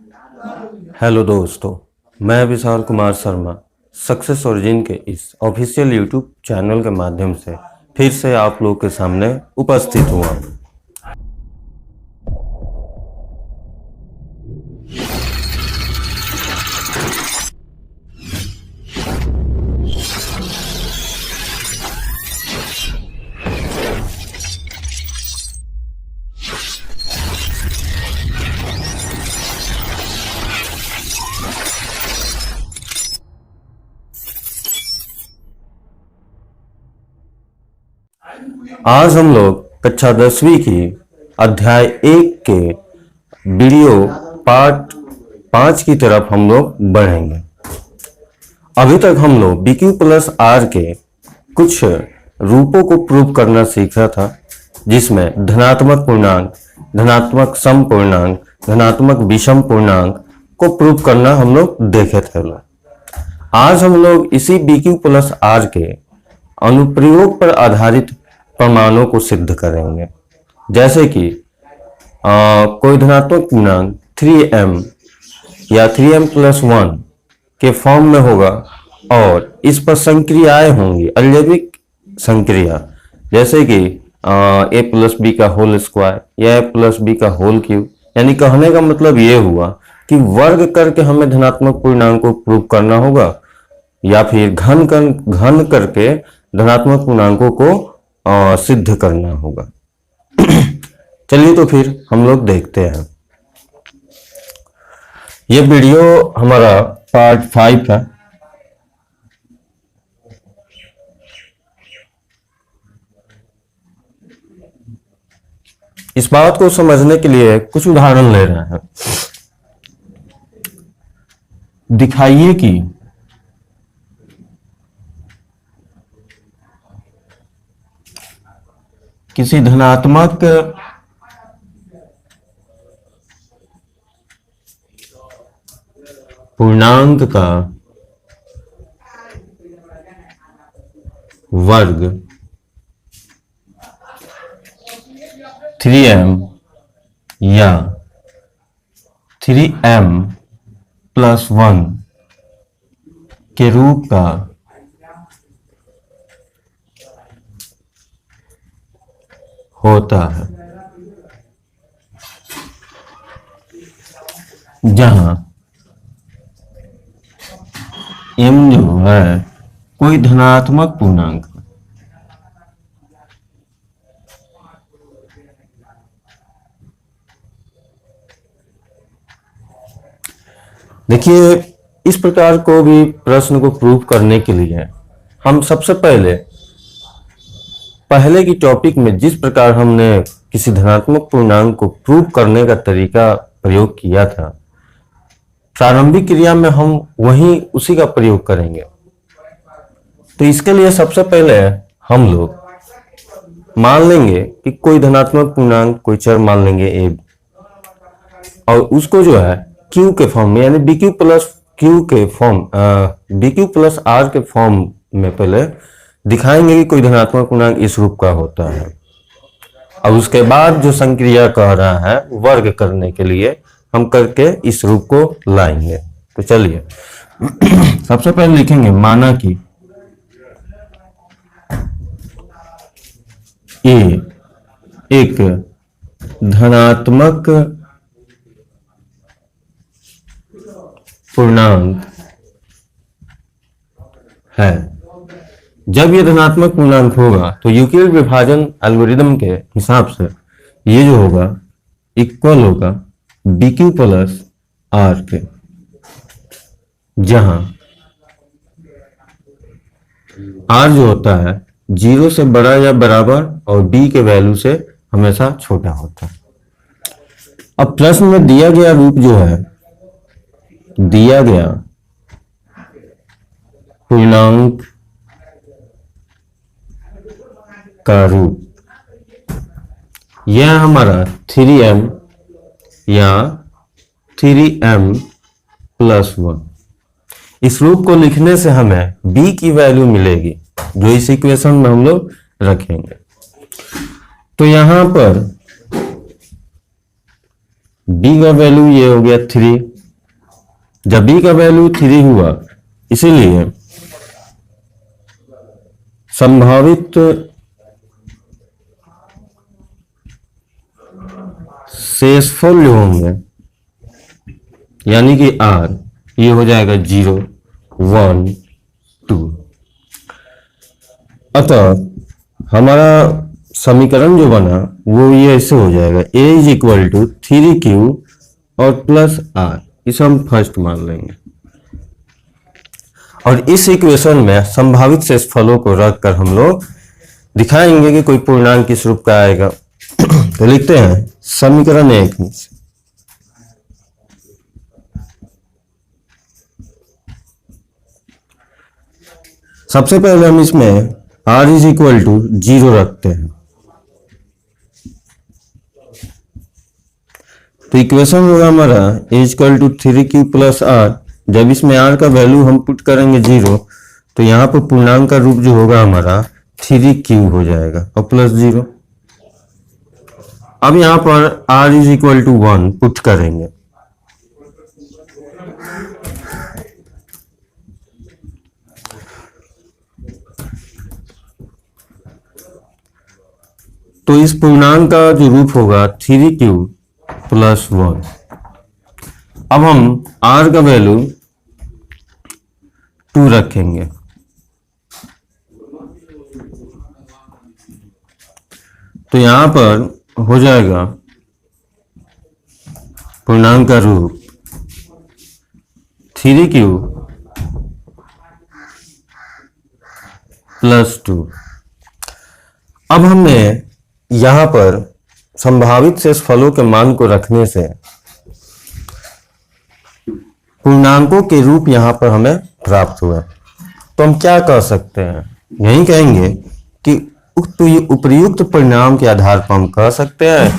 Hello दोस्तों, मैं Vishal Kumar Sharma success origin के इस ऑफिशियल यूट्यूब चैनल के माध्यम से फिर से आप लोग के सामने उपस्थित हुआ। आज हम लोग कक्षा 10वीं की अध्याय 1 के वीडियो पार्ट 5 की तरफ हम लोग बढ़ेंगे। अभी तक हम लोग BQ प्लस R के कुछ रूपों को प्रूव करना सीखा था, जिसमें धनात्मक पूर्णांक, धनात्मक सम पूर्णांक, धनात्मक विषम पूर्णांक को प्रूव करना हम लोग देखे थे। आज हम लोग इसी BQ प्लस R के अनुप्रयोग पर आधारित प्रमाणों को सिद्ध करेंगे। जैसे कि कोई धनात्मक पूर्णांक 3m या 3m प्लस 1 के फॉर्म में होगा और इस पर संक्रियाएं होंगी, अलजेब्रिक संक्रिया, जैसे कि a प्लस बी का होल स्क्वायर या a प्लस बी का होल क्यूब। यानी कहने का मतलब ये हुआ कि वर्ग करके हमें धनात्मक पूर्णांक को प्रूव करना होगा या फिर घन करके धनात्मक पूर्णांकों को सिद्ध करना होगा। चलिए तो फिर हम लोग देखते हैं। ये वीडियो हमारा पार्ट 5 है। इस बात को समझने के लिए कुछ उदाहरण ले रहे हैं। दिखाइए कि किसी धनात्मक पूर्णांक का वर्ग 3m या 3m प्लस 1 के रूप का होता है, जहां m जो है कोई धनात्मक पूर्णांक। देखिए, इस प्रकार को भी प्रश्न को प्रूव करने के लिए हम सबसे पहले की टॉपिक में जिस प्रकार हमने किसी धनात्मक पूर्णांक को प्रूव करने का तरीका प्रयोग किया था, प्रारंभिक क्रिया में हम उसी का प्रयोग करेंगे। तो इसके लिए सबसे पहले हम लोग मान लेंगे कि कोई धनात्मक पूर्णांक, कोई चर मान लेंगे a, और उसको जो है Q के फॉर्म में, यानी BQ प्लस Q के फॉर्म, BQ प्लस R के फॉर्म में पहले दिखाएंगे कि कोई धनात्मक पूर्णांक इस रूप का होता है। अब उसके बाद जो संक्रिया कह रहा है वर्ग करने के लिए हम करके इस रूप को लाएंगे। तो चलिए सबसे पहले लिखेंगे, माना कि a एक धनात्मक पूर्णांक है। जब ये धनात्मक पूर्णांक होगा तो यूक्लिड विभाजन एल्गोरिदम के हिसाब से ये जो होगा इक्वल होगा BQ प्लस R के, जहां R जो होता है 0 से बड़ा या बराबर और B के वैल्यू से हमेशा छोटा होता है। अब प्रश्न में दिया गया रूप जो है, दिया गया पूर्णांक का रूप यह हमारा 3m या 3m प्लस 1। इस रूप को लिखने से हमें b की वैल्यू मिलेगी, जो इस इक्वेशन में हम लोग रखेंगे। तो यहां पर b का वैल्यू ये हो गया 3, जब b का वैल्यू 3 हुआ, इसीलिए संभावित शेषफल जो होंगे यानी कि r, ये हो जाएगा 0, 1, 2। अतः हमारा समीकरण जो बना वो ये ऐसे हो जाएगा, a is equal to 3q और प्लस r, इसे हम फर्स्ट मान लेंगे। और इस इक्वेशन में संभावित शेषफलों को रखकर हम लोग दिखाएंगे कि कोई पूर्णांक किस रूप का आएगा। तो लिखते हैं समीकरण 1 में से सबसे पहले हम इसमें r इज इक्वल टू 0 रखते हैं। तो इक्वेशन होगा हमारा a equal to 3q plus r। जब इसमें r का वैल्यू हम पुट करेंगे 0, तो यहाँ पर पूर्णांक का रूप जो होगा हमारा 3q हो जाएगा और प्लस 0। अब यहाँ पर r is equal to 1 put करेंगे। तो इस पूर्णांक का जो रूप होगा 3q प्लस 1। अब हम r का वैल्यू 2 रखेंगे। तो यहां पर हो जाएगा पूर्णांक का रूप 3q प्लस 2। अब हमने यहां पर संभावित शेषफलों के मान को रखने से पूर्णांकों के रूप यहां पर हमें प्राप्त हुआ। तो हम क्या कह सकते हैं, यही कहेंगे कि उपर्युक्त परिणाम के आधार पर हम कह सकते हैं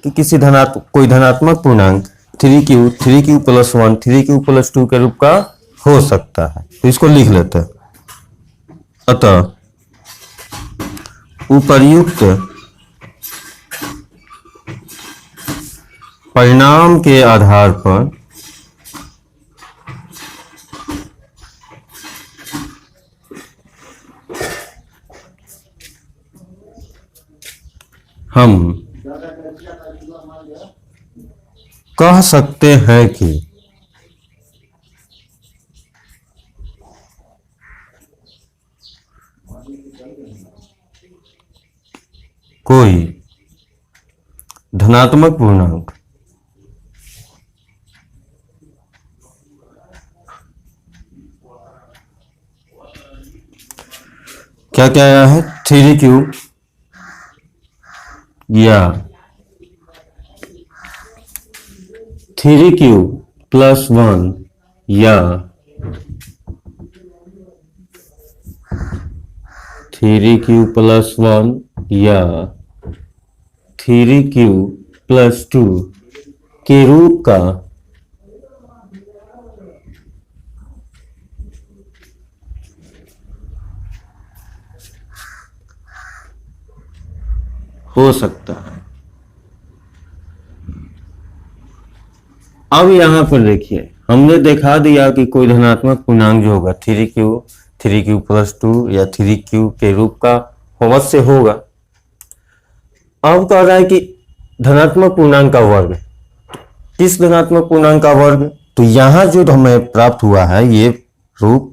कि किसी कोई धनात्मक पूर्णांक 3q, 3q plus 1, 3q plus 2 के रूप का हो सकता है। तो इसको लिख लेते हैं। अतः उपर्युक्त परिणाम के आधार पर हम कह सकते हैं कि कोई धनात्मक पूर्णांक क्या क्या आया है, 3q या 3q प्लस 1 या 3q प्लस 1 या 3q प्लस 2 के रूप का हो सकता है। अब यहां पर देखिए, हमने दिखा दिया कि कोई धनात्मक पूर्णांक जो होगा 3q प्लस 2 या 3q के रूप का अवश्य होगा। अब कह रहा है कि धनात्मक पूर्णांक का वर्ग, किस धनात्मक पूर्णांक का वर्ग? तो यहां जो हमें प्राप्त हुआ है ये रूप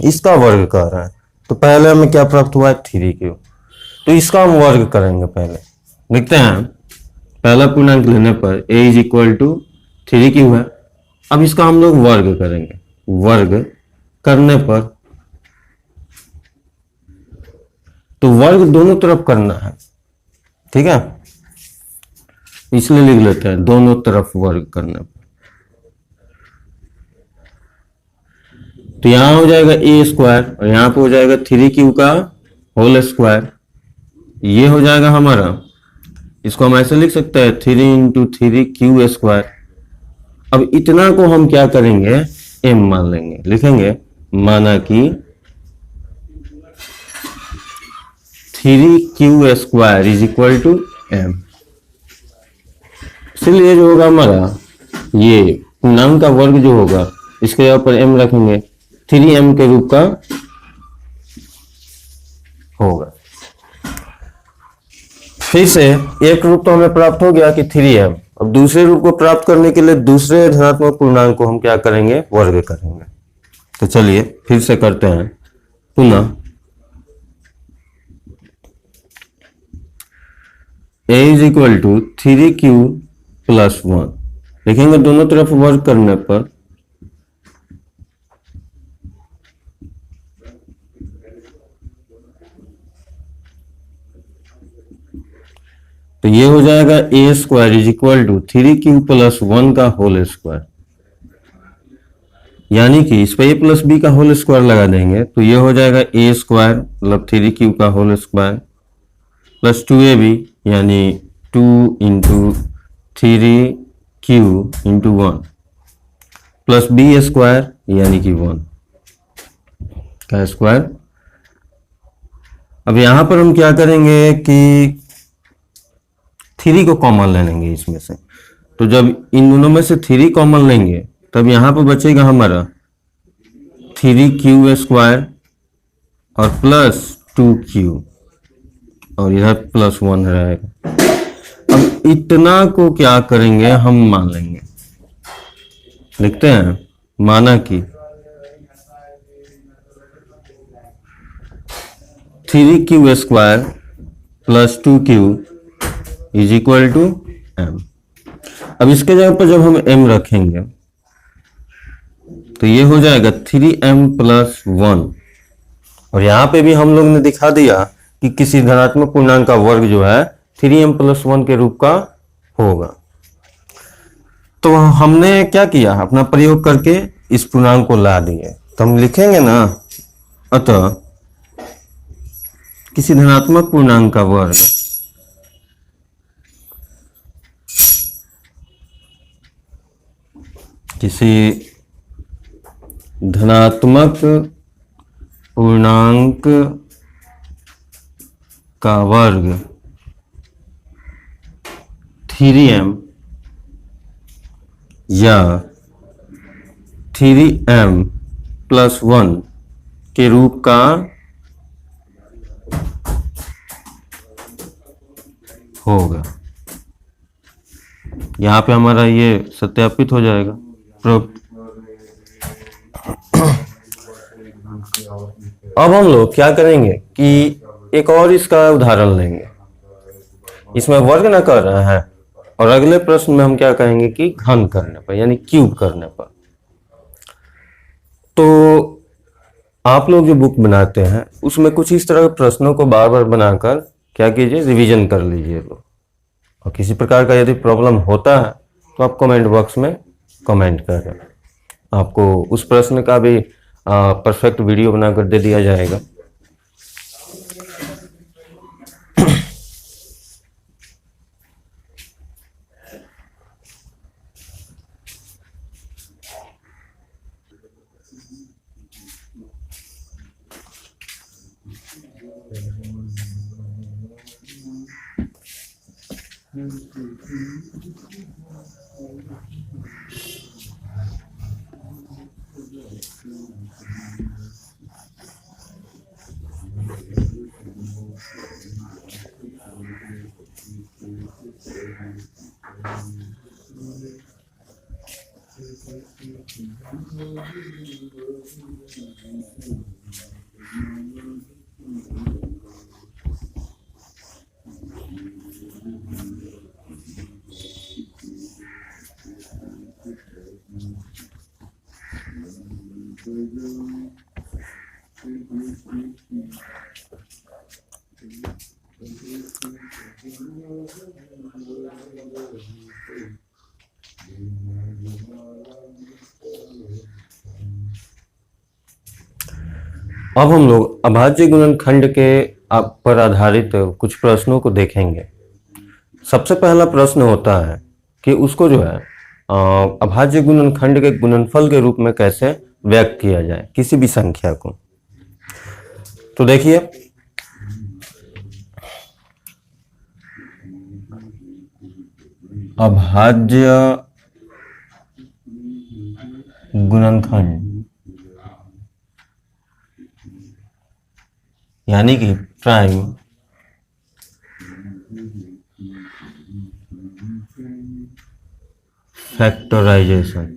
इसका वर्ग कह रहा है। तो पहले हमें क्या प्राप्त हुआ है, 3q। तो इसका हम वर्ग करेंगे। पहले लिखते हैं, पहला पूर्णांक लेने पर a is equal to 3q है। अब इसका हम लोग वर्ग करेंगे। वर्ग करने पर तो वर्ग दोनों तरफ करना है, ठीक है, इसलिए लिख लेते हैं दोनों तरफ वर्ग करने पर। तो यहां हो जाएगा a स्क्वायर और यहां पे हो जाएगा 3q का होल स्क्वायर। ये हो जाएगा हमारा, इसको हम ऐसे लिख सकते हैं 3 इंटू 3q स्क्वायर। अब इतना को हम क्या करेंगे, m मान लेंगे। लिखेंगे माना कि 3q square is equal to m। इसलिए जो होगा हमारा ये पूर्णांक का वर्ग जो होगा इसके जगह पर m रखेंगे, 3m के रूप का होगा। फिर से एक रूप तो हमें प्राप्त हो गया कि 3m। अब दूसरे रूप को प्राप्त करने के लिए दूसरे धनात्मक पूर्णांक को हम क्या करेंगे, वर्ग करेंगे। तो चलिए फिर से करते हैं पुनः। a is equal to 3q plus 1 लिखेंगे, दोनों तरफ वर्ग करने पर तो ये हो जाएगा a square is equal to 3q plus 1 का होल स्क्वायर, यानी कि इस पे a प्लस बी का होल स्क्वायर लगा देंगे तो ये हो जाएगा a स्क्वायर मतलब 3q का होल स्क्वायर प्लस 2ab यानी 2 into 3q into 1 plus b square यानी कि 1 का स्क्वायर। अब यहां पर हम क्या करेंगे कि 3 को कॉमन ले लेंगे इसमें से, तो जब इन दोनों में से 3 कॉमन लेंगे तब यहां पर बचेगा हमारा 3q स्क्वायर और प्लस 2q और इधर प्लस 1 रहेगा। अब इतना को क्या करेंगे, हम मान लेंगे, लिखते हैं माना कि 3q square plus 2q is equal to m। अब इसके जगह पर जब हम m रखेंगे तो ये हो जाएगा 3m प्लस 1 और यहां पे भी हम लोग ने दिखा दिया कि किसी धनात्मक पूर्णांक का वर्ग जो है 3m प्लस 1 के रूप का होगा। तो हमने क्या किया, अपना प्रयोग करके इस पूर्णांक को ला दिए। तो हम लिखेंगे ना, अतः किसी धनात्मक पूर्णांक का वर्ग किसी धनात्मक पूर्णांक का वर्ग 3m या 3m प्लस 1 के रूप का होगा। यहां पे हमारा ये सत्यापित हो जाएगा। अब हम लोग क्या करेंगे कि एक और इसका उदाहरण लेंगे, इसमें वर्ग ना कर रहे हैं और अगले प्रश्न में हम क्या कहेंगे कि घन करने पर यानी क्यूब करने पर। तो आप लोग जो बुक बनाते हैं उसमें कुछ इस तरह के प्रश्नों को बार बार बनाकर क्या कीजिए, रिवीजन कर लीजिए लोग। और किसी प्रकार का यदि प्रॉब्लम होता है तो आप कमेंट बॉक्स में कमेंट करें, आपको उस प्रश्न का भी परफेक्ट वीडियो बनाकर दे दिया जाएगा। अब हम लोग अभाज्य गुणनखंड के पर आधारित कुछ प्रश्नों को देखेंगे। सबसे पहला प्रश्न होता है कि उसको जो है अभाज्य गुणनखंड के गुणनफल के रूप में कैसे व्यक्त किया जाए किसी भी संख्या को। तो देखिए, अभाज्य गुणनखंड यानी कि प्राइम फैक्टराइजेशन।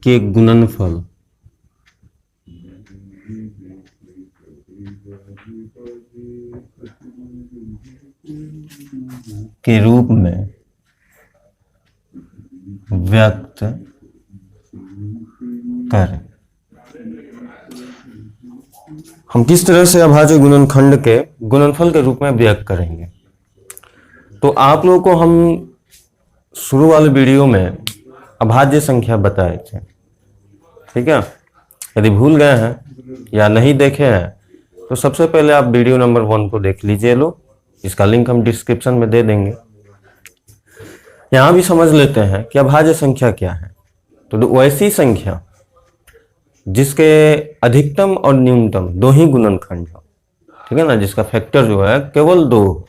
के गुणनफल के रूप में व्यक्त करें। हम किस तरह से अभाज्य गुणनखंड के गुणनफल के रूप में व्यक्त करेंगे? तो आप लोगों को हम शुरू वाले वीडियो में अभाज्य संख्या बताए थे, ठीक है। यदि भूल गए हैं या नहीं देखे हैं तो सबसे पहले आप वीडियो नंबर 1 को देख लीजिए। लो, इसका लिंक हम डिस्क्रिप्शन में दे देंगे। यहां भी समझ लेते हैं कि अभाज्य संख्या क्या है। तो वैसी संख्या जिसके अधिकतम और न्यूनतम दो ही गुणनखंड हो, ठीक है ना, जिसका फैक्टर जो है केवल 2।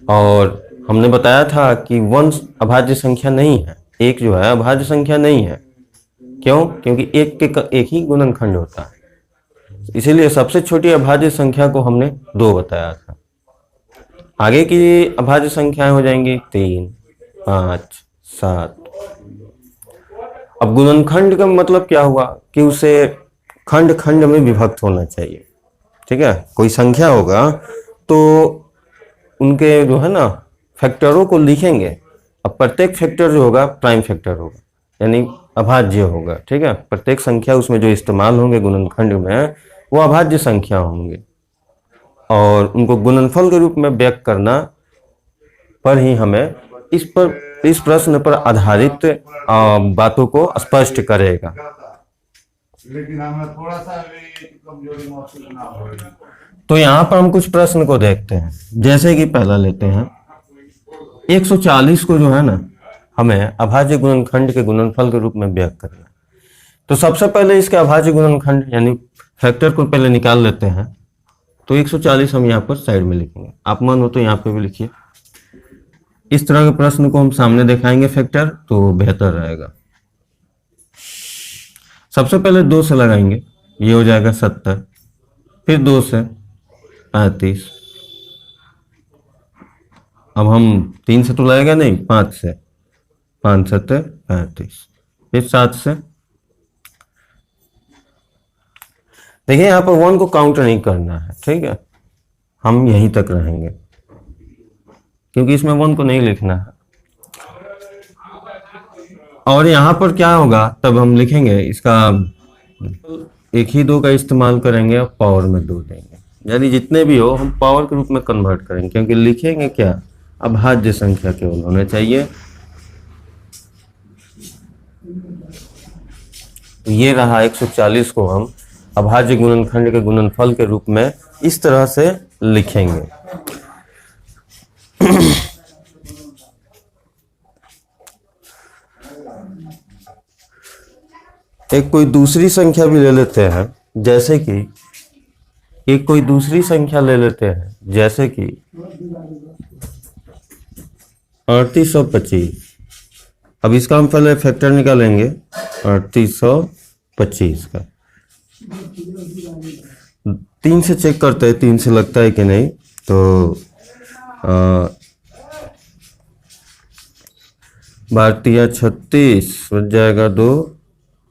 और हमने बताया था कि 1 अभाज्य संख्या नहीं है, 1 जो है अभाज्य संख्या नहीं है। क्यों? क्योंकि एक ही गुणनखंड होता है, इसीलिए सबसे छोटी अभाज्य संख्या को हमने 2 बताया था। आगे की अभाज्य संख्याएं हो जाएंगी 3, 5, 7। अब गुणनखंड का मतलब क्या हुआ कि उसे खंड खंड में विभक्त होना चाहिए, ठीक है। कोई संख्या होगा तो उनके जो है ना फैक्टरों को लिखेंगे। अब प्रत्येक फैक्टर जो होगा प्राइम फैक्टर होगा, यानी अभाज्य होगा, ठीक है। प्रत्येक संख्या उसमें जो इस्तेमाल होंगे गुणनखंड में वो अभाज्य संख्या होंगे, और उनको गुणनफल के रूप में व्यक्त करना पर ही हमें इस प्रश्न पर आधारित बातों को स्पष्ट करेगा। लेकिन हमें थोड़ा सा भी कमजोरी महसूस ना हो। तो यहाँ पर हम कुछ प्रश्न को देखते हैं। जैसे कि पहला लेते हैं 140 को जो है ना हमें अभाज्य गुणनखंड के गुणनफल के रूप में व्यक्त करना है। तो सबसे पहले इसके अभाज्य गुणनखंड यानी फैक्टर को पहले निकाल लेते हैं। तो 140 हम यहाँ पर साइड में लिखेंगे, आप मन हो तो यहाँ पे भी लिखिए। इस तरह के प्रश्न को हम सामने दिखाएंगे फैक्टर, तो बेहतर रहेगा। सबसे पहले 2 से लगाएंगे, ये हो जाएगा 70, फिर 2 से 35। अब हम 3 से तो लगाएगा नहीं, 5 से, 5 7 35, फिर 7 से। देखिए यहाँ पर 1 को काउंट नहीं करना है, ठीक है। हम यहीं तक रहेंगे क्योंकि इसमें 1 को नहीं लिखना है। और यहाँ पर क्या होगा तब हम लिखेंगे इसका 1 ही 2 का इस्तेमाल करेंगे और पावर में 2 देंगे, यानी जितने भी हो हम पावर के रूप में कन्वर्ट करेंगे, क्योंकि लिखेंगे क्या, अभाज्य संख्या केवल होने चाहिए। तो ये रहा 140 को हम अभाज्य गुणनखंड के गुणनफल के रूप में इस तरह से लिखेंगे। एक कोई दूसरी संख्या भी ले लेते हैं, जैसे कि एक कोई दूसरी संख्या ले लेते हैं, जैसे कि 3825। अब इसका हम पहले फैक्टर निकालेंगे 3825 का। 3 से चेक करते हैं, 3 से लगता है कि नहीं। तो 12 36 बच जाएगा 2,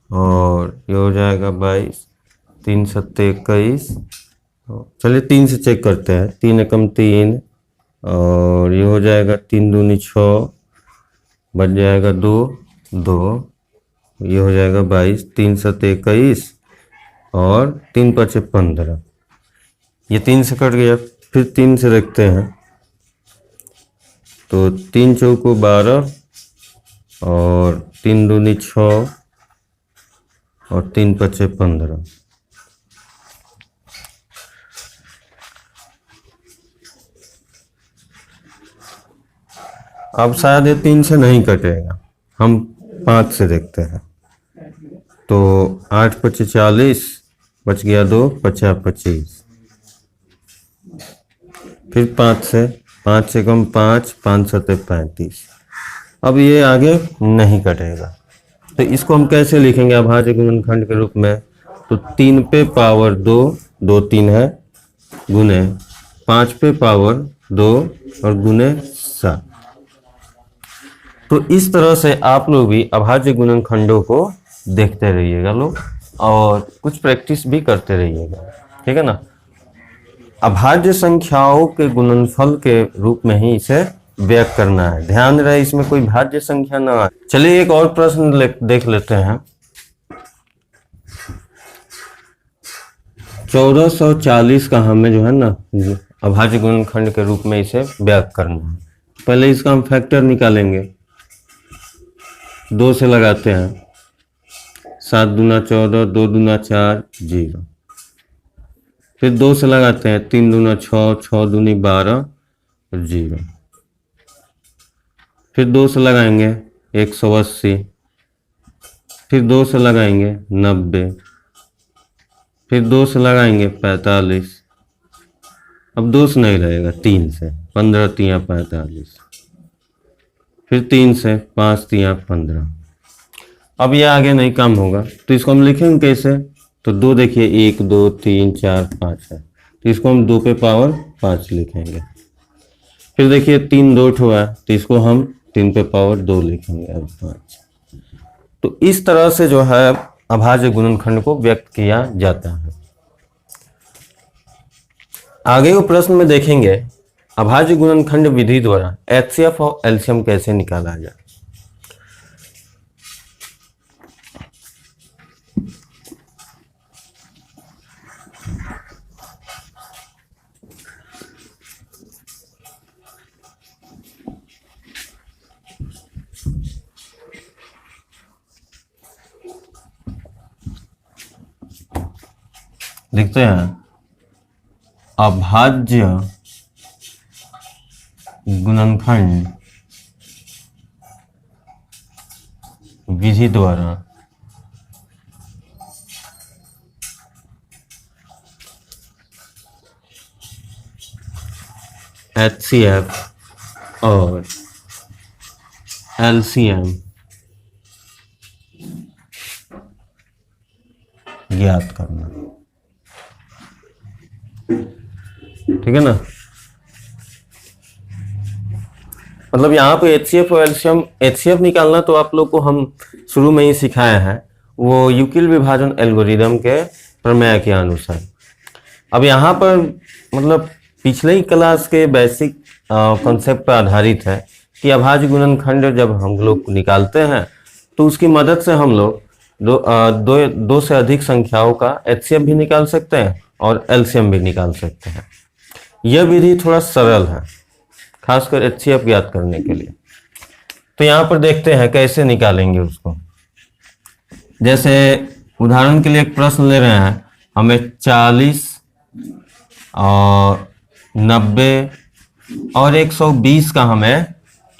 और ये हो जाएगा 22, 3 7 21। चलिए 3 से चेक करते हैं, 3 एकम 3, और ये हो जाएगा 3 दूनी 6, बच जाएगा 2 2, ये हो जाएगा 22, 3 7 21, और 3 5 15। ये 3 से कट गया, फिर 3 से रखते हैं, तो 3 चौको 12, और 3 दूनी 6, और 3 5 15। अब शायद ये 3 से नहीं कटेगा, हम 5 से देखते हैं। तो 8 5 40, बच गया 2, 5 25। फिर 5 से कम 5, 5 7 35। अब ये आगे नहीं कटेगा, तो इसको हम कैसे लिखेंगे अभाज्य गुणनखंड के रूप में? तो 3 पे पावर 2, 2 3 है, गुने 5 पे पावर 2 और गुने 7। तो इस तरह से आप लोग भी अभाज्य गुणनखंडों को देखते रहिएगा लोग, और कुछ प्रैक्टिस भी करते रहिएगा, ठीक है ना। अभाज्य संख्याओं के गुणनफल के रूप में ही इसे व्यक्त करना है, ध्यान रहे इसमें कोई भाज्य संख्या ना आए। चलिए एक और प्रश्न देख लेते हैं। 1440 का हमें जो है ना अभाज्य गुणनखंड के रूप में इसे व्यक्त करना है। पहले इसका हम फैक्टर निकालेंगे, 2 से लगाते हैं, 7 दूना 14, 2 दूना 4, 0। फिर 2 से लगाते हैं, 3 दूना 6, 6 दूनी 12, 0। फिर 2 से लगाएंगे 180, फिर 2 से लगाएंगे 90, फिर 2 से लगाएंगे 45। अब 2 से नहीं रहेगा, 3 से 15 तिया 45, फिर 3 से 5 तिया 15। अब ये आगे नहीं कम होगा, तो इसको हम लिखेंगे कैसे? तो 2 देखिए 1 2 3 4 5 है, तो इसको हम 2 पे पावर 5 लिखेंगे। फिर देखिए 3 2 ठो है, तो इसको हम 3 पे पावर 2 लिखेंगे, अब 5। तो इस तरह से जो है अभाज्य गुणनखंड को व्यक्त किया जाता है। आगे के प्रश्न में देखेंगे अभाज्य गुणनखंड विधि द्वारा एचसीएफ और एलसीएम कैसे निकाला जाए। देखते हैं अभाज्य गुणनखंड विधि द्वारा एचसीएफ और एलसीएम ज्ञात करना, ठीक है ना। मतलब यहाँ पे एचसीएफ और एलसीएम, एचसीएफ निकालना तो आप लोग को हम शुरू में ही सिखाया है, वो यूक्लिड विभाजन एल्गोरिदम के प्रमेय के अनुसार। अब यहाँ पर मतलब पिछले ही क्लास के बेसिक कॉन्सेप्ट पर आधारित है कि अभाज्य गुणनखंड जब हम लोग निकालते हैं तो उसकी मदद से हम लोग दो से अधिक संख्याओं का एचसीएफ भी निकाल सकते हैं और एलसीएम भी निकाल सकते हैं। यह विधि थोड़ा सरल है, खासकर एचसीएफ ज्ञात करने के लिए। तो यहाँ पर देखते हैं कैसे निकालेंगे उसको। जैसे उदाहरण के लिए एक प्रश्न ले रहे हैं, हमें 40 और 90 और 120 का हमें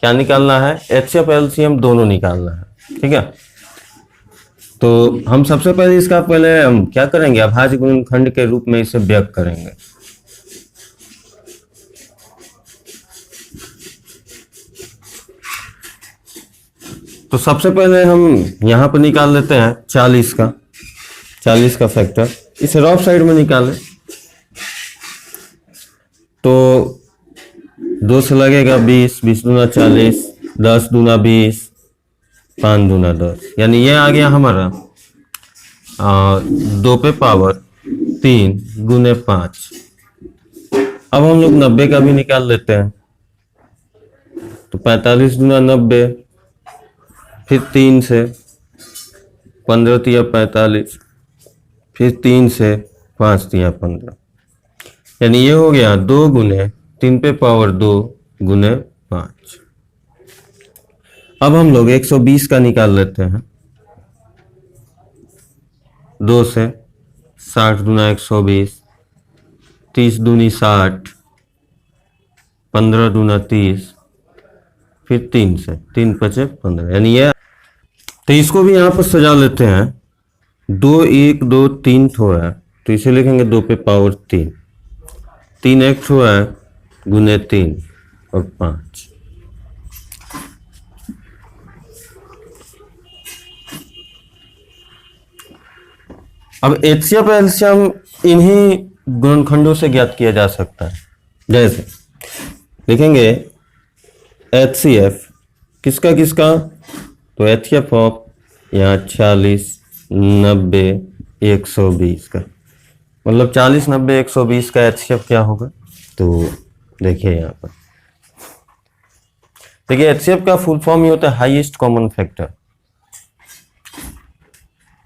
क्या निकालना है? एचसीएफ एलसीएम दोनों निकालना है, ठीक है। तो हम सबसे पहले इसका हम क्या करेंगे? अभाज्य गुणनखंड के रूप में इसे व्यक्त करेंगे। तो सबसे पहले हम यहाँ पर निकाल लेते हैं 40 का फैक्टर। इसे रॉफ साइड में निकालें तो 2 से लगेगा 20, 20 दूना 40, 10 दूना 20, 5 दूना 10, यानी ये आ गया हमारा 2 पे पावर 3 गुने 5। अब हम लोग 90 का भी निकाल लेते हैं, तो 45 दूना 90, फिर 3 से 15 तिया 45, फिर 3 से 5 तिया 15, यानी ये हो गया 2 गुने 3 पे पावर 2 गुने 5। अब हम लोग 120 का निकाल लेते हैं। 2 से 60 दूना 120, 30 दूनी 60, 15 दूना 30, फिर 3 से 3 5 15, यानी ये। तो इसको भी यहाँ पर सजा लेते हैं। 2 1 2 3 ठो है, तो इसे लिखेंगे 2 पे पावर 3, 3 एक ठो है गुने 3 और 5। अब HCF एलसीएम इन्हीं गुणनखंडों से ज्ञात किया जा सकता है। जैसे लिखेंगे HCF किसका किसका, तो HCF ऑफ यहाँ 40 90 120 का, मतलब 40 90 120 का HCF क्या होगा, तो देखिए यहाँ पर, देखिए HCF का फुल फॉर्म ही होता है हाईएस्ट कॉमन फैक्टर।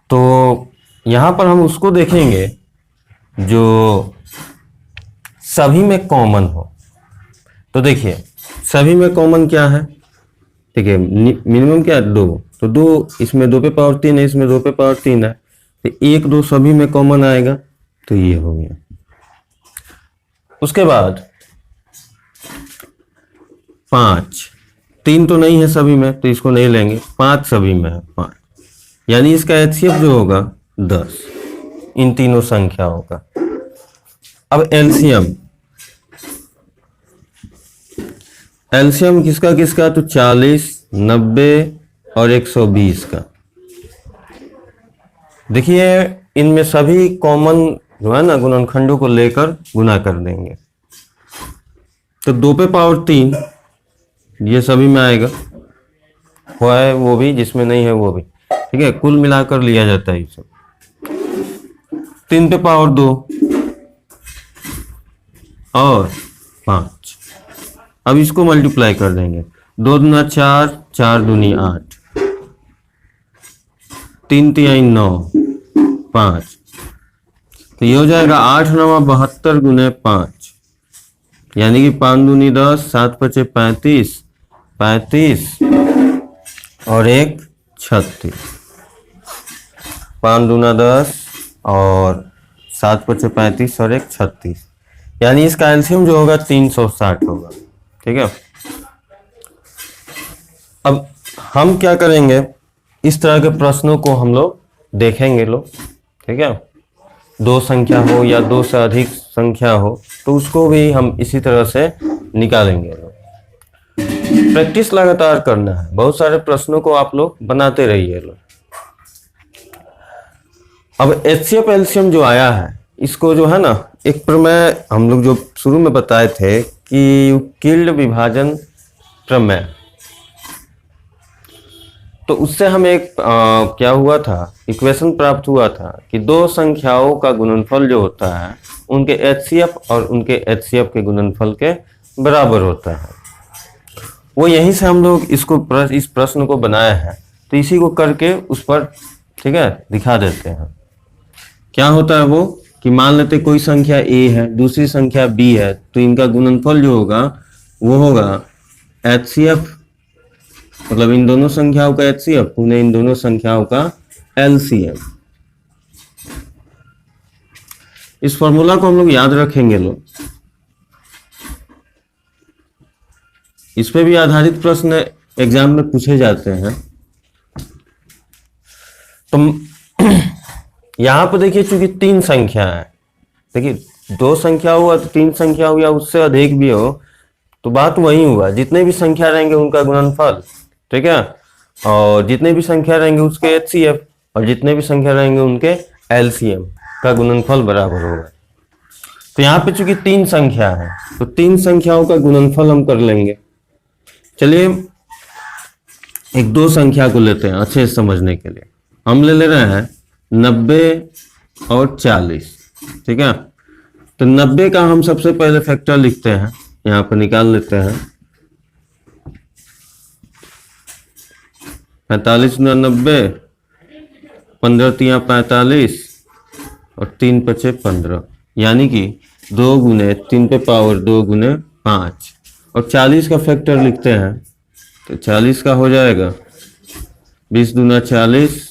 तो यहां पर हम उसको देखेंगे जो सभी में कॉमन हो। तो देखिए सभी में कॉमन क्या है, ठीक है, मिनिमम क्या है 2, तो 2 इसमें 2 पे पावर 3 है, इसमें 2 पे पावर 3 है, तो 1 2 सभी में कॉमन आएगा, तो ये हो गया। उसके बाद 5, 3 तो नहीं है सभी में, तो इसको नहीं लेंगे, 5 सभी में है 5, यानी इसका HCF जो होगा 10 इन तीनों संख्याओं का। अब एलसीएम, एलसीएम किसका किसका, तो 40 90 और 120 का। देखिए इनमें सभी कॉमन जो है ना गुणनखंडों को लेकर गुना कर देंगे, तो 2 पे पावर 3 ये सभी में आएगा, हुआ है वो भी, जिसमें नहीं है वो भी, ठीक है, कुल मिलाकर लिया जाता है ये सब। 3 पे पावर 2 और 5, अब इसको मल्टीप्लाई कर देंगे, 2 दूना 4, 4 दूनी 8, 3 तिहाई 9, 5, तो ये हो जाएगा 8 9 72 गुने 5, यानी कि 5 दूनी 10, 7 पचे 35, 35 और 1 36, 5 दूना 10 और 7 पचे 35 और 1 36, यानी इसका एलसीएम जो होगा 360 होगा। ठीक है, अब हम क्या करेंगे, इस तरह के प्रश्नों को हम लोग देखेंगे लोग, ठीक है, 2 संख्या हो या 2 से अधिक संख्या हो तो उसको भी हम इसी तरह से निकालेंगे लोग। प्रैक्टिस लगातार करना है, बहुत सारे प्रश्नों को आप लोग बनाते रहिए लोग। अब HCF एलसीएम जो आया है इसको जो है ना एक प्रमेय हम लोग जो शुरू में बताए थे कि यूक्लिड विभाजन प्रमेय, तो उससे हमें एक क्या हुआ था, इक्वेशन प्राप्त हुआ था कि 2 संख्याओं का गुणनफल जो होता है उनके HCF और उनके HCF के गुणनफल के बराबर होता है। वो यहीं से हम लोग इसको इस प्रश्न को बनाया है, तो इसी को करके उस पर, ठीक है, दिखा देते हैं। क्या होता है वो कि मान लेते कोई संख्या A है, दूसरी संख्या B है, तो इनका गुणनफल जो होगा वो होगा HCF, मतलब इन दोनों संख्याओं का HCF उन्हें इन दोनों संख्याओं का LCM। इस फॉर्मूला को हम लोग याद रखेंगे लोग, इस पे भी आधारित प्रश्न एग्जाम में पूछे जाते हैं। तो यहां पर देखिए चूंकि 3 संख्या है, देखिए 2 संख्या हुआ तो 3 संख्या हो या उससे अधिक भी हो तो बात वही हुआ, जितने भी संख्या रहेंगे उनका गुणनफल, ठीक है, और जितने भी संख्या रहेंगे उसके HCF और जितने भी संख्या रहेंगे उनके LCM का गुणनफल बराबर होगा। तो यहाँ पे चूंकि 3 संख्या है तो 3 संख्याओं का गुणनफल हम कर लेंगे। चलिए एक 2 संख्या को लेते हैं अच्छे से समझने के लिए, हम ले रहे हैं 90 और 40, ठीक है, तो 90 का हम सबसे पहले फैक्टर लिखते हैं, यहाँ पर निकाल लेते हैं, 45 गुना 90, 15 तिया 45 और 3 पचे 15, यानी कि 2 गुने 3 पे पावर 2 गुने 5, और 40 का फैक्टर लिखते हैं तो 40 का हो जाएगा 20 दूना 40,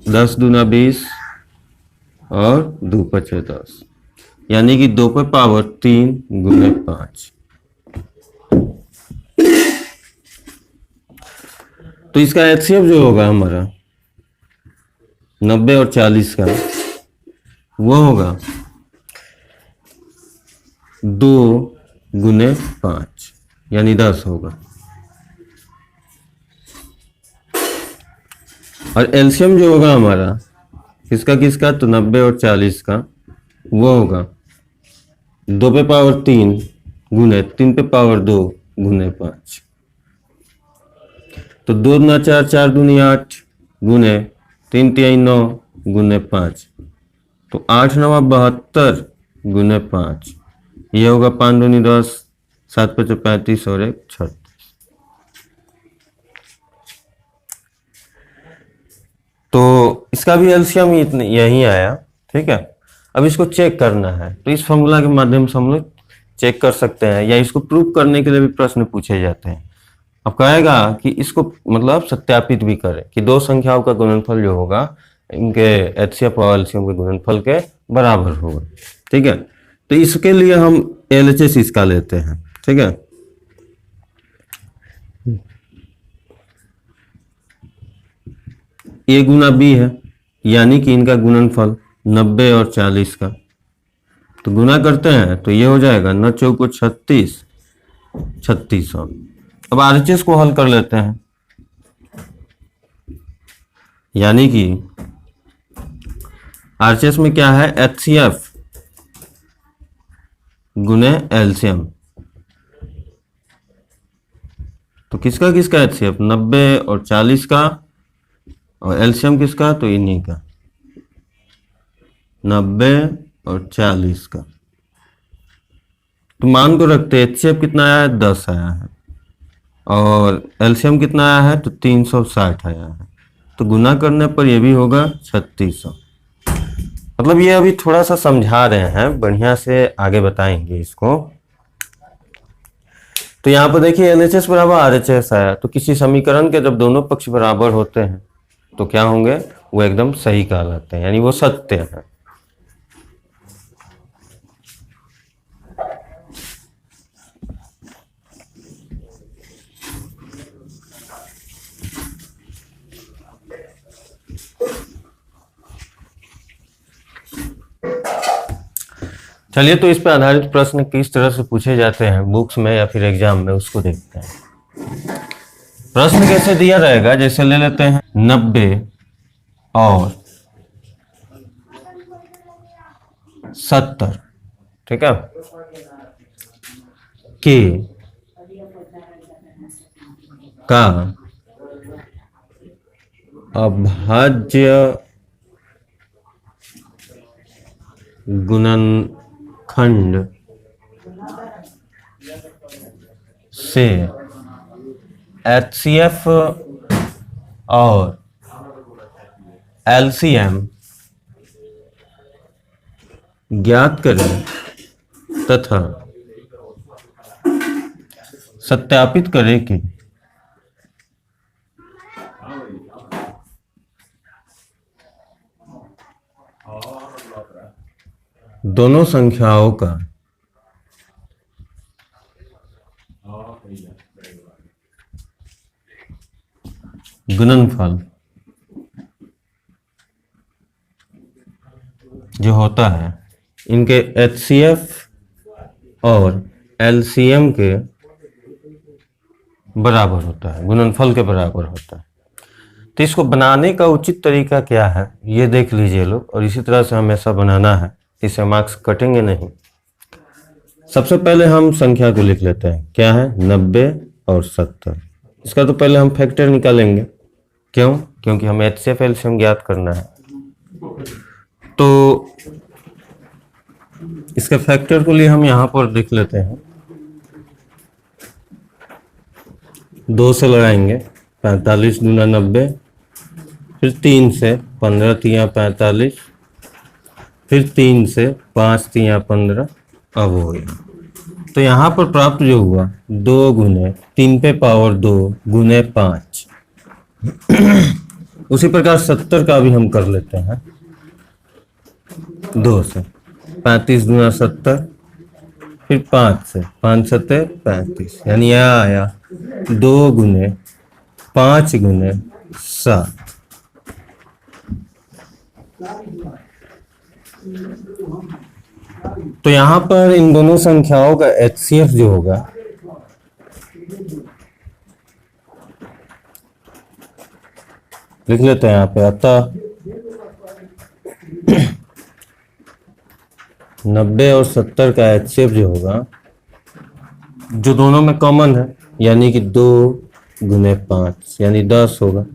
10 दूना 20 और 2 पचे 10, यानी कि 2 पे पावर 3 गुने 5। तो इसका HCF जो होगा हमारा 90 और 40 का, वो होगा 2 गुने 5 यानी 10 होगा। और एलसीएम जो होगा हमारा किसका किसका, तो 90 और 40 का, वो होगा 2 पे पावर 3 गुने 3 पे पावर 2 गुने 5। तो 2 दूना 4, 4 दूनी 8 गुने 3 तिहाई 9 गुने 5, तो 8 9 72 गुने 5, ये होगा 5 दूनी 10, 7 5 35 और 1 36। तो इसका भी एलसीएम यही आया, ठीक है। अब इसको चेक करना है, तो इस फॉर्मूला के माध्यम से हम लोग चेक कर सकते हैं, या इसको प्रूव करने के लिए भी प्रश्न पूछे जाते हैं। अब कहेगा कि इसको मतलब सत्यापित भी करें कि दो संख्याओं का गुणनफल जो होगा इनके एचसीएफ और एलसीएम के गुणनफल के बराबर होगा, ठीक है। तो इसके लिए हम एलएचएस इसका लेते हैं, ठीक है। ए गुना बी है, यानी कि इनका गुणनफल 90 और 40 का, तो गुना करते हैं तो ये हो जाएगा 9 चौको 36, 3600। अब आरएचएस को हल कर लेते हैं, यानी कि आरएचएस में क्या है, एचसीएफ गुने एलसीएम। तो किसका किसका एचसीएफ, 90 और 40 का, और एलसीएम किसका, तो इन्हीं का 90 और 40 का। तो मान को रखते एचसीएफ कितना आया है, 10 आया है, और एलसीएम कितना आया है, तो 360 आया है। तो गुना करने पर ये भी होगा 3600। मतलब ये अभी थोड़ा सा समझा रहे हैं, बढ़िया से आगे बताएंगे इसको। तो यहाँ पर देखिए एलएचएस बराबर आरएचएस आया, तो किसी समीकरण के जब दोनों पक्ष बराबर होते हैं तो क्या होंगे, वो एकदम सही कहलाते हैं, यानी वो सत्य है। चलिए, तो इस पर आधारित प्रश्न किस तरह से पूछे जाते हैं बुक्स में या फिर एग्जाम में, उसको देखते हैं। प्रश्न कैसे दिया रहेगा, जैसे ले लेते हैं 90 और 70, ठीक है, के का अभाज्य गुणनखंड से एचसीएफ और एलसीएम ज्ञात करें तथा सत्यापित करें कि दोनों संख्याओं का गुणनफल जो होता है इनके एचसीएफ और एलसीएम के बराबर होता है, गुणनफल के बराबर होता है। तो इसको बनाने का उचित तरीका क्या है ये देख लीजिए लोग, और इसी तरह से हमेशा बनाना है, इससे मार्क्स कटेंगे नहीं। सबसे पहले हम संख्या को लिख लेते हैं, क्या है 90 और 70। इसका तो पहले हम फैक्टर निकालेंगे, क्यों, क्योंकि हमें एचसीएफ एलसीएम ज्ञात करना है। तो इसके फैक्टर को लिए हम यहाँ पर लिख लेते हैं, 2 से लगाएंगे 45 दूना 90, फिर 3 से 15 तिया 45, फिर 3 से 5 तिया 15, अब हो गया। तो यहाँ पर प्राप्त जो हुआ 2 गुने 3 पे पावर 2 गुने 5। उसी प्रकार 70 का भी हम कर लेते हैं, 2 से 35 दूना 70, फिर 5 से 5 सत्ते 35, यानी यह आया 2 गुने 5 गुने 7। तो यहां पर इन दोनों संख्याओं का HCF जो होगा लिख लेते हैं यहां पे। अतः 90 और 70 का HCF जो होगा, जो दोनों में कॉमन है, यानी कि 2 गुने 5 यानी 10 होगा।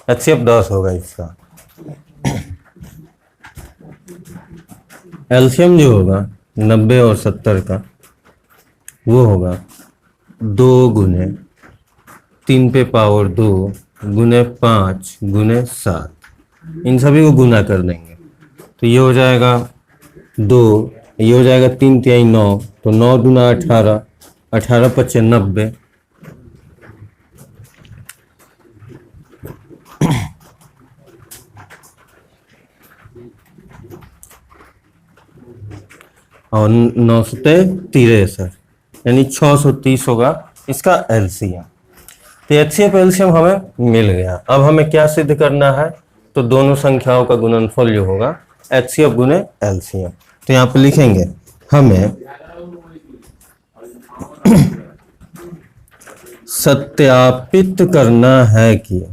HCF 10 होगा इसका। एलसीएम जो होगा 90 और 70 का, वो होगा 2 गुने 3 पे पावर 2 गुने 5 गुने 7। इन सभी को गुना कर देंगे तो ये हो जाएगा 2, ये हो जाएगा 3 तिहाई 9, तो 9 दूना 18, 18 पच्चे 90, और 9 सते 63 यानी 630 होगा इसका एलसीएम। तो एचसीएफ एलसीएम हमें मिल गया। अब हमें क्या सिद्ध करना है? तो दोनों संख्याओं का गुणनफल जो होगा एचसीएफ गुने एलसीएम। तो यहाँ पे लिखेंगे हमें सत्यापित करना है कि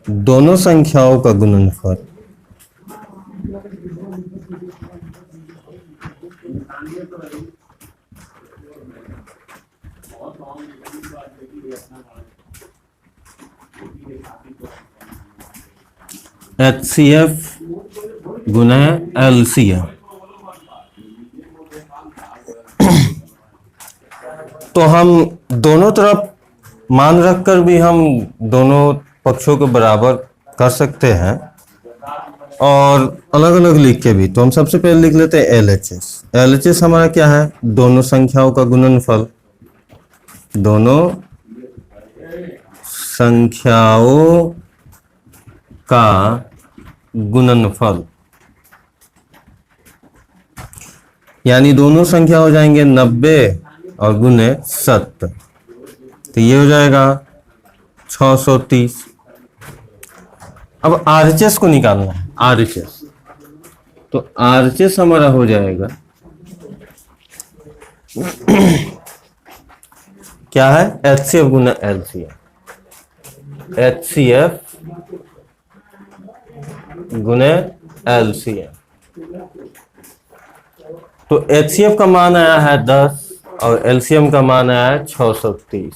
दोनों संख्याओं का गुणनफल HCF गुना LCM। तो हम दोनों तरफ मान रखकर भी हम दोनों पक्षों के बराबर कर सकते हैं और अलग अलग लिख के भी। तो हम सबसे पहले लिख लेते हैं LHS। LHS हमारा क्या है? दोनों संख्याओं का गुणनफल, दोनों संख्याओं का गुणनफल, यानी दोनों संख्या हो जाएंगे 90 और गुने 7, तो ये हो जाएगा 630। अब RHS को निकालना है, RHS। तो RHS हमारा हो जाएगा क्या है? HCF गुना LCM। HCF गुने LCM। तो HCF का मान आया है 10 और LCM का मान आया है 630।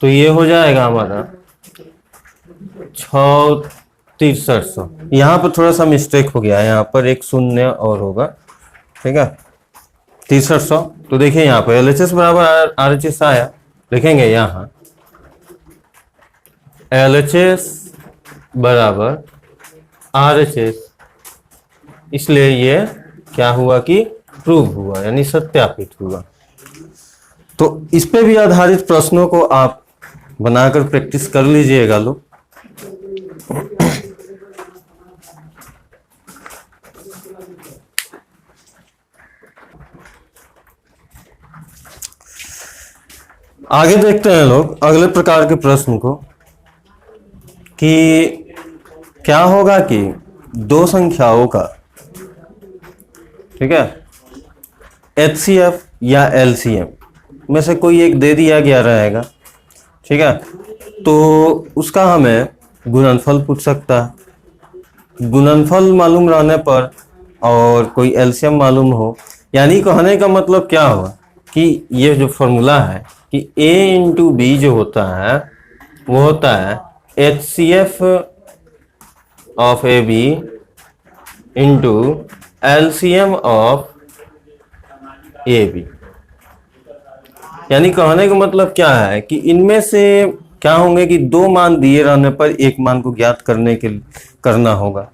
तो ये हो जाएगा हमारा 6300। यहाँ पर थोड़ा सा मिस्टेक हो गया है, यहाँ पर एक शून्य और होगा, ठीक है, 6300। तो देखिए यहाँ पर LHS बराबर RHS आया, लिखेंगे यहाँ LHS बराबर RHS, इसलिए ये क्या हुआ कि प्रूव हुआ, यानी सत्यापित हुआ। तो इस पे भी आधारित प्रश्नों को आप बनाकर प्रैक्टिस कर लीजिएगा लोग। आगे देखते हैं लोग अगले प्रकार के प्रश्न को कि क्या होगा कि दो संख्याओं का, ठीक है, HCF या LCM में से कोई एक दे दिया गया रहेगा, ठीक है, तो उसका हमें गुणनफल पूछ सकता है। गुणनफल मालूम रहने पर और कोई LCM मालूम हो, यानी कहने का मतलब क्या हुआ कि ये जो फॉर्मूला है कि A इंटू बी जो होता है वो होता है HCF of AB into LCM of AB। यानी कहने का मतलब क्या है कि इनमें से क्या होंगे कि दो मान दिए रहने पर एक मान को ज्ञात करना होगा।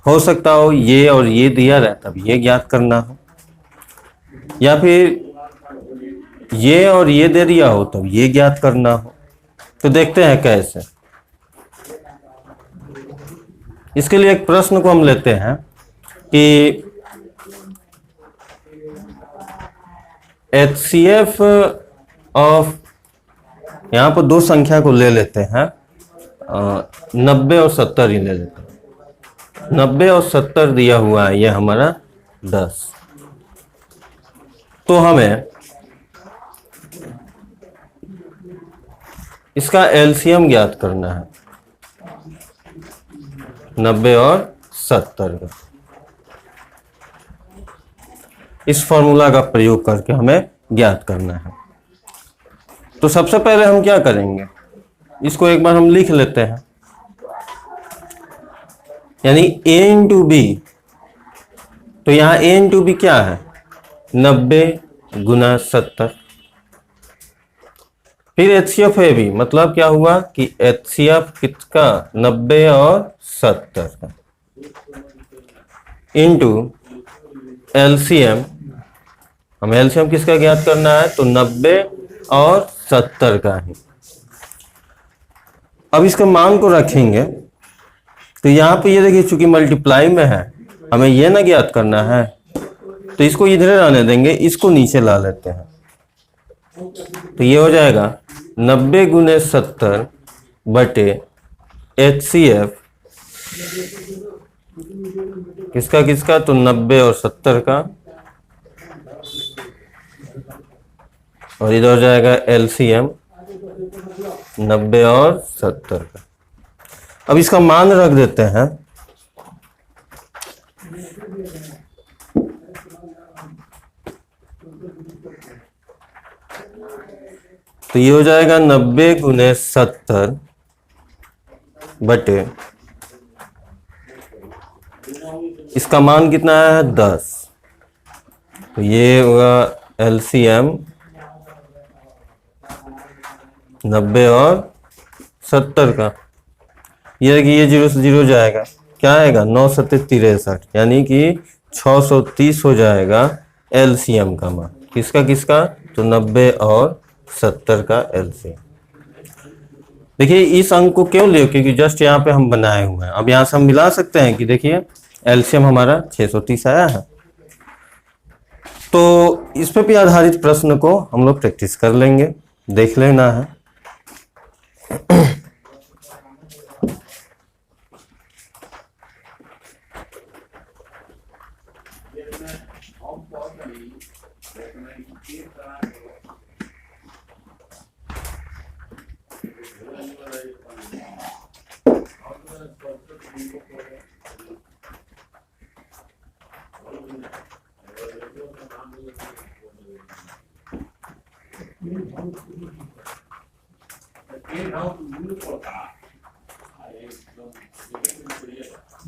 हो सकता हो ये और ये दिया रहे तब ये ज्ञात करना हो, या फिर ये और ये दे दिया हो तब ये ज्ञात करना हो। तो देखते हैं कैसे। इसके लिए एक प्रश्न को हम लेते हैं कि HCF ऑफ, यहाँ पर दो संख्या को ले लेते हैं, 90 और 70 ही ले लेते हैं। 90 और 70 दिया हुआ है, ये हमारा 10। तो हमें इसका एलसीएम ज्ञात करना है 90 और 70 का। इस फॉर्मूला का प्रयोग करके हमें ज्ञात करना है। तो सबसे पहले हम क्या करेंगे, इसको एक बार हम लिख लेते हैं, यानी a इंटू बी। तो यहां a इंटू बी क्या है, 90 गुना 70। फिर HCF है भी, मतलब क्या हुआ कि HCF किसका, 90 और 70 का, इंटू LCM। हमें LCM किसका ज्ञात करना है, तो 90 और 70 का ही। अब इसके मान को रखेंगे, तो यहां पे ये देखिए चूंकि मल्टीप्लाई में है, हमें ये ना ज्ञात करना है, तो इसको इधर रहने देंगे, इसको नीचे ला लेते हैं। तो ये हो जाएगा 90 गुने 70 बटे HCF किसका किसका, तो 90 और 70 का, और इधर हो जाएगा LCM 90 और 70 का। अब इसका मान रख देते हैं, तो ये हो जाएगा 90 गुने 70 बटे, इसका मान कितना है, 10। तो ये होगा LCM 90 और 70 का। ये देखिए ये 0 से 0 जाएगा, क्या आएगा, 9 सत्ते 63, यानी कि 630 हो जाएगा LCM का मान। किसका किसका, तो 90 और 70 का LCM। देखिए इस अंक को क्यों लियो, क्योंकि जस्ट यहाँ पे हम बनाए हुए हैं। अब यहाँ से हम मिला सकते हैं कि देखिए LCM हमारा 630 आया है। तो इस पे भी आधारित प्रश्न को हम लोग प्रैक्टिस कर लेंगे, देख लेना है।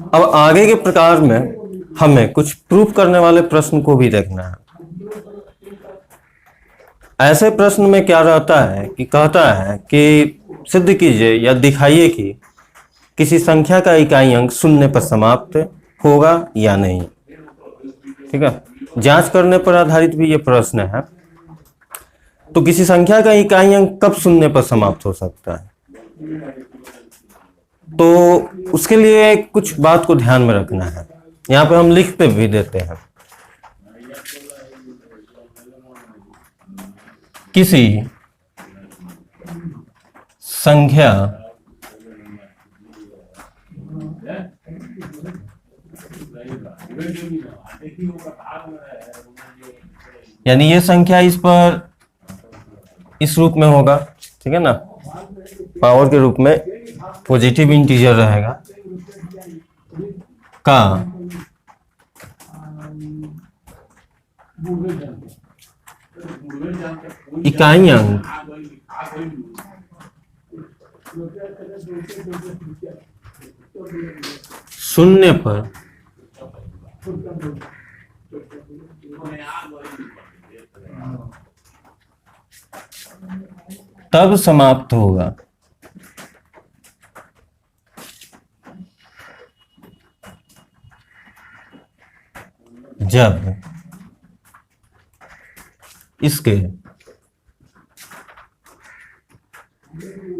अब आगे के प्रकार में हमें कुछ प्रूफ करने वाले प्रश्न को भी देखना है। ऐसे प्रश्न में क्या रहता है कि कहता है कि सिद्ध कीजिए या दिखाइए कि किसी संख्या का इकाई अंक शून्य पर समाप्त होगा या नहीं। ठीक है, जांच करने पर आधारित भी ये प्रश्न है। तो किसी संख्या का इकाई अंक कब शून्य पर समाप्त हो सकता है, तो उसके लिए कुछ बात को ध्यान में रखना है। यहाँ पे हम लिख पे भी देते हैं, किसी संख्या यानी ये संख्या इस पर इस रूप में होगा, ठीक है ना, पावर के रूप में पॉजिटिव इंटीजर रहेगा का इकाई अंक शून्य पर तब समाप्त होगा जब इसके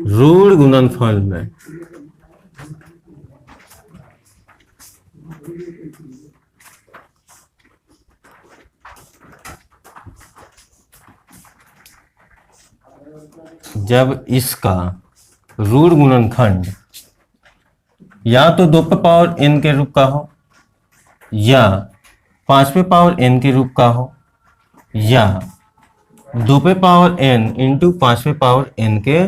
ऋण गुणनफल में जब इसका रूट गुणनखंड या तो 2 पे पावर n के रूप का हो या 5 पे पावर n के रूप का हो या 2 पे पावर n इंटू 5 पे पावर n के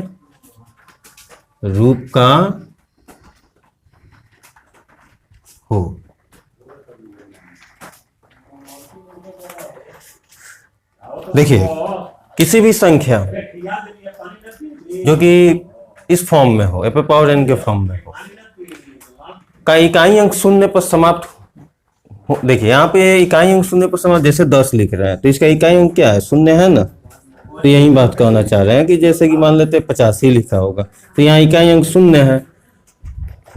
रूप का हो। देखिए किसी भी संख्या जो कि इस फॉर्म में हो, पे पावर n के फॉर्म में हो, का इकाई अंक शून्य पर समाप्त हो। देखिए यहाँ पे इकाई अंक शून्य पर समाप्त, जैसे 10 लिख रहे हैं तो इसका इकाई अंक क्या है, शून्य है ना। तो यही बात कहना चाह रहे हैं कि जैसे कि मान लेते हैं 85 लिखा होगा तो यहाँ इकाई अंक शून्य है।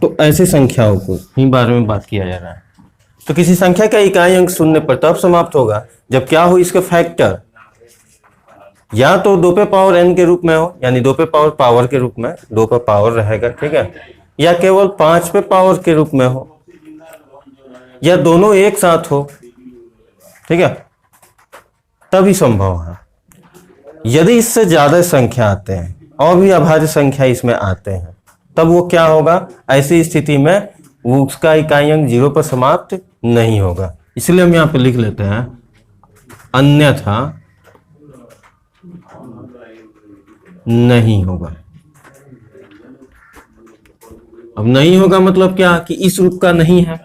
तो ऐसी संख्याओं को ही बारे में बात किया जा रहा है। तो किसी संख्या का इकाई अंक शून्य पर तब समाप्त होगा जब क्या हो, इसका फैक्टर या तो 2 पे पावर n के रूप में हो, यानी 2 पे पावर के रूप में, 2 पे पावर रहेगा, ठीक है, या केवल 5 पे पावर के रूप में हो, या दोनों एक साथ हो, ठीक है, तभी संभव है। यदि इससे ज्यादा संख्या आते हैं और भी अभाज्य संख्या इसमें आते हैं तब वो क्या होगा, ऐसी स्थिति में वो उसका इकाई अंक 0 पर समाप्त नहीं होगा। इसलिए हम यहाँ पे लिख लेते हैं अन्यथा नहीं होगा। अब नहीं होगा मतलब क्या कि इस रूप का नहीं है,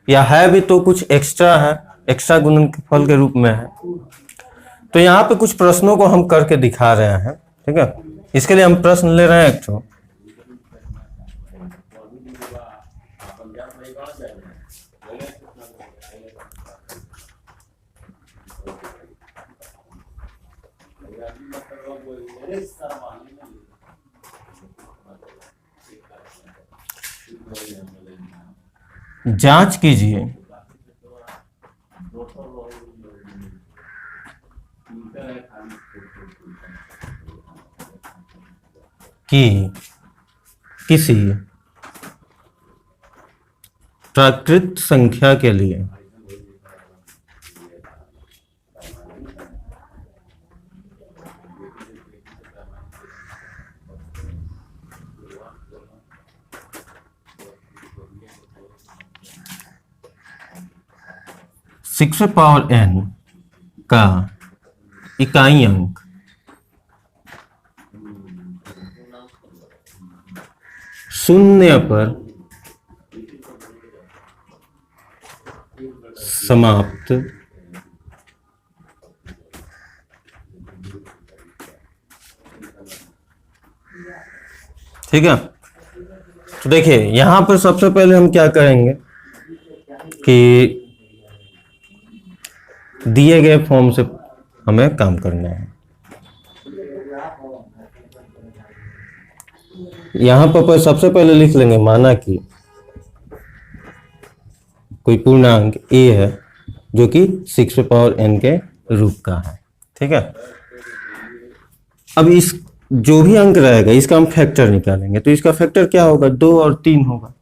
या है भी तो कुछ एक्स्ट्रा है, एक्स्ट्रा गुणनफल के रूप में है। तो यहाँ पे कुछ प्रश्नों को हम करके दिखा रहे हैं, ठीक है। इसके लिए हम प्रश्न ले रहे हैं एक तो, जांच कीजिए कि किसी प्राकृत संख्या के लिए सिक्स पावर n का इकाई अंक शून्य पर समाप्त ठीक है। तो देखिए यहां पर सबसे पहले हम क्या करेंगे कि दिए गए फॉर्म से हमें काम करना है। यहां पर सबसे पहले लिख लेंगे, माना कि कोई पूर्णांक a है जो कि 6 पावर n के रूप का है, ठीक है। अब इस जो भी अंक रहेगा इसका हम फैक्टर निकालेंगे, तो इसका फैक्टर क्या होगा, 2 और 3 होगा।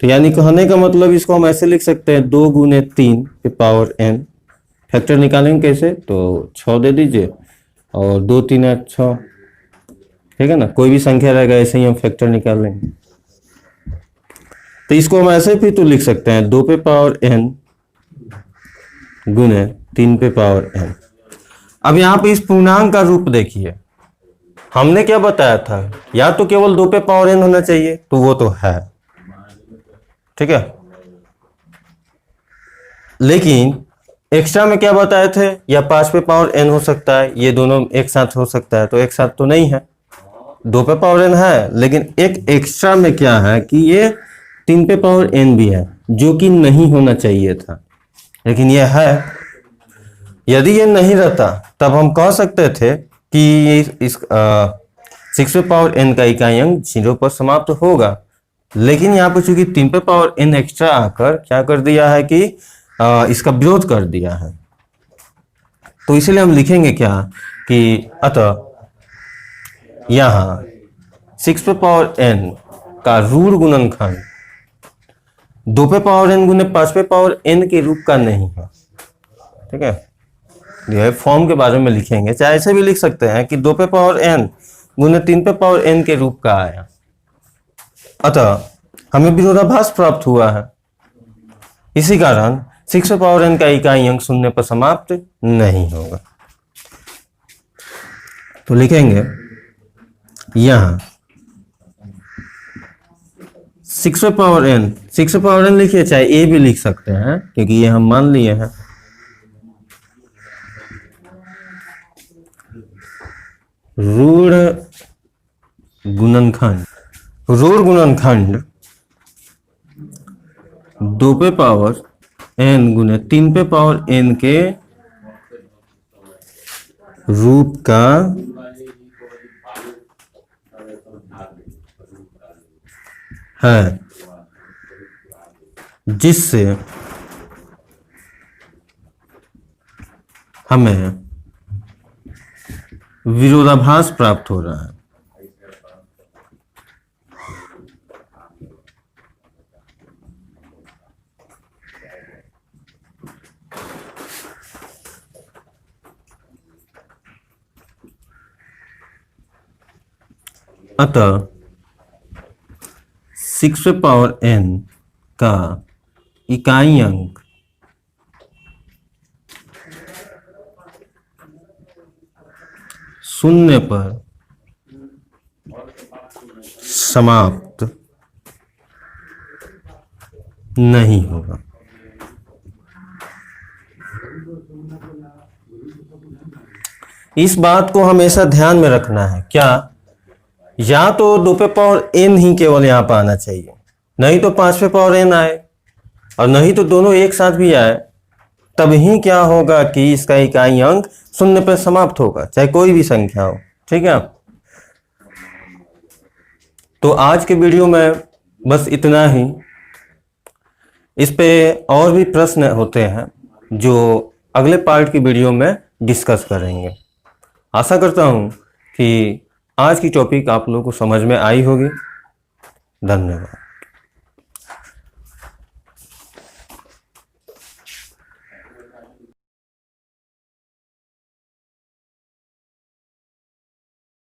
तो यानी कहने का मतलब इसको हम ऐसे लिख सकते हैं 2 गुने 3 पे पावर n। फैक्टर निकालेंगे कैसे, तो 6 दे दीजिए और 2 3 8 6, ठीक है ना। कोई भी संख्या रहेगा ऐसे ही हम फैक्टर निकाल लेंगे। तो इसको हम ऐसे भी तो लिख सकते हैं 2 पे पावर n गुने 3 पे पावर n। अब यहाँ पे इस पूर्णांक का रूप देखिए, हमने क्या बताया था, या तो केवल 2 पे पावर n होना चाहिए, तो वो तो है, ठीक है। लेकिन एक्स्ट्रा में क्या बताए थे, या 5 पे पावर n हो सकता है, ये दोनों एक साथ हो सकता है, तो एक साथ तो नहीं है। 2 पे पावर n है, लेकिन एक एक्स्ट्रा में क्या है कि ये 3 पे पावर n भी है, जो कि नहीं होना चाहिए था, लेकिन ये है। यदि ये नहीं रहता तब हम कह सकते थे कि ये 6 पे पावर n का इकाई अंक 0 पर समाप्त होगा। लेकिन यहाँ पर चूंकि 3 पे पावर n एक्स्ट्रा आकर क्या कर दिया है कि इसका विरोध कर दिया है, तो इसलिए हम लिखेंगे क्या कि अतः यहां 6 पे पावर n का ऋण गुणनखंड 2 पे पावर n गुने 5 पे पावर n के रूप का नहीं है, ठीक है। जो है फॉर्म के बारे में लिखेंगे, चाहे ऐसे भी लिख सकते हैं कि 2 पे पावर n गुने 3 पे पावर n के रूप का आया। अतः हमें विरोधाभास प्राप्त हुआ है, इसी कारण 6 पे पावर n का इकाई अंक शून्य पर समाप्त नहीं होगा। तो लिखेंगे यहां 6 पे पावर n, 6 पे पावर n लिखिए, चाहे a भी लिख सकते हैं क्योंकि ये हम मान लिए हैं। ऋण गुणनखंड, ऋण गुणनखंड 2 पे पावर n गुने 3 पे पावर n के रूप का है, जिससे हमें विरोधाभास प्राप्त हो रहा है। अतः 6 पे पावर n का इकाई अंक शून्य पर समाप्त नहीं होगा। इस बात को हमेशा ध्यान में रखना है, क्या या तो 2 पे पावर n ही केवल यहां पर आना चाहिए, नहीं तो 5 पे पावर n आए, और नहीं तो दोनों एक साथ भी आए, तब ही क्या होगा कि इसका इकाई अंक शून्य पर समाप्त होगा, चाहे कोई भी संख्या हो। ठीक है, तो आज के वीडियो में बस इतना ही। इस पे और भी प्रश्न होते हैं जो अगले पार्ट की वीडियो में डिस्कस करेंगे। आशा करता हूं कि आज की टॉपिक आप लोगों को समझ में आई होगी। धन्यवाद।